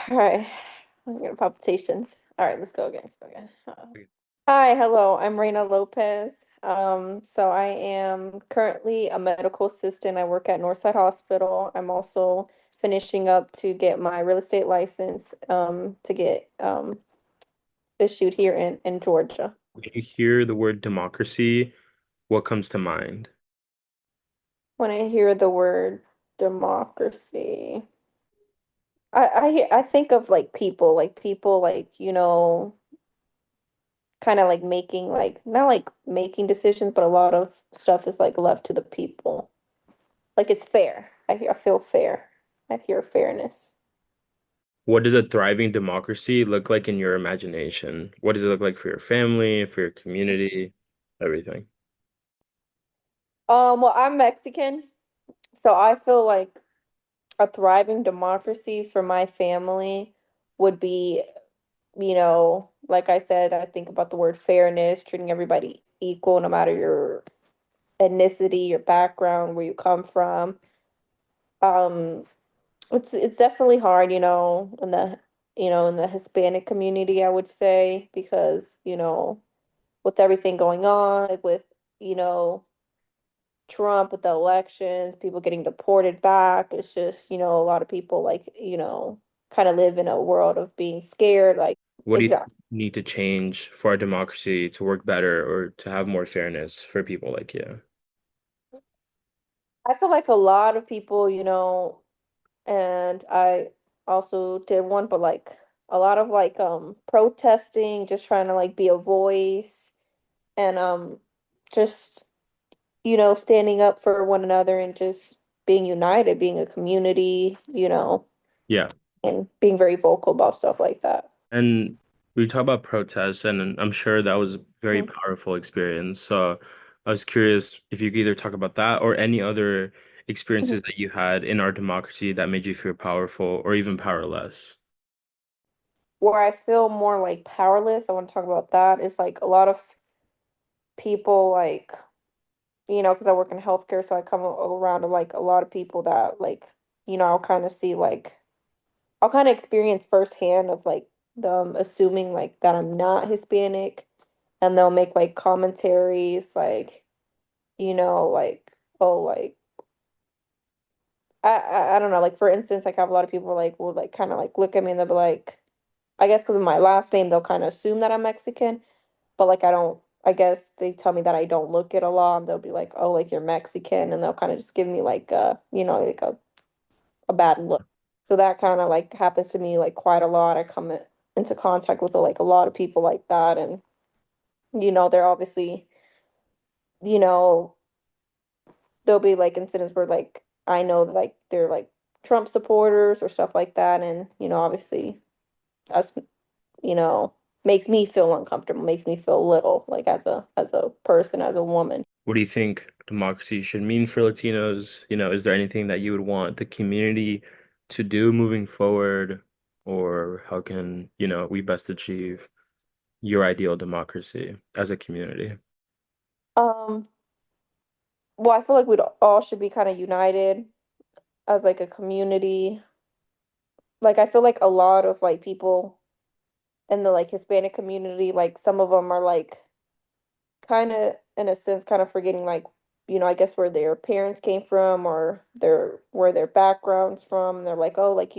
All right. I'm getting palpitations. All right, let's go again. Let's go again. Hi, hello. I'm Reina Lopez. So I am currently a medical assistant. I work at Northside Hospital. I'm also finishing up to get my real estate license to get issued here in Georgia. When you hear the word democracy, what comes to mind? When I hear the word democracy, I think of like people like, kind of like making like not like making decisions, but a lot of stuff is like left to the people. Like it's fair. I feel fair. I hear fairness. What does a thriving democracy look like in your imagination? What does it look like for your family, for your community, everything? Well, I'm Mexican, so I feel like a thriving democracy for my family would be, like I said, I think about the word fairness, treating everybody equal no matter your ethnicity, your background, where you come from. Um, it's definitely hard, in the Hispanic community, I would say, because, with everything going on, like with, you know, Trump with the elections, people getting deported back. It's just, a lot of people like, kind of live in a world of being scared, like What do you exactly. need to change for our democracy to work better or to have more fairness for people like you? I feel like a lot of people, and I also did one, but like a lot of like protesting, just trying to like be a voice and just standing up for one another and just being united, being a community, Yeah. and being very vocal about stuff like that. And we talk about protests, and I'm sure that was a very Mhm. powerful experience. So I was curious if you could either talk about that or any other Mhm. experiences that you had in our democracy that made you feel powerful or even powerless. Where I feel more like powerless, I want to talk about that, is like a lot of people like, because I work in healthcare, so I come around to like a lot of people that like, I'll kind of see like I'll kind of experience firsthand of like them assuming like that I'm not Hispanic, and they'll make like commentaries like, like, oh, like I don't know, like for instance, like I have a lot of people like will like kind of like look at me and they'll be like, I guess because of my last name, they'll kind of assume that I'm Mexican, but like I don't. I guess they tell me that I don't look it a lot, and they'll be like, "Oh, like you're Mexican," and they'll kind of just give me like like a bad look. So that kind of like happens to me like quite a lot. I come into contact with like a lot of people like that, and they're obviously, you know, there'll be like incidents where like I know that, like they're like Trump supporters or stuff like that, and obviously that's you know makes me feel uncomfortable, makes me feel little like as a person, as a woman. What do you think democracy should mean for Latinos? Is there anything that you would want the community to do moving forward, or how can, we best achieve your ideal democracy as a community? Um, well, I feel like we all should be kind of united as like a community. Like I feel like a lot of like people in the like Hispanic community, like some of them are like kind of in a sense kind of forgetting like, I guess where their parents came from or where their background's from. They're like, oh, like,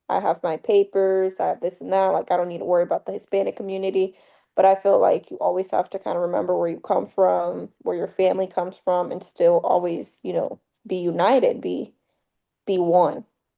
I have my papers, I have this and that, like I don't need to worry about the Hispanic community. But I feel like you always have to kind of remember where you come from, where your family comes from, and still always, be united, be one.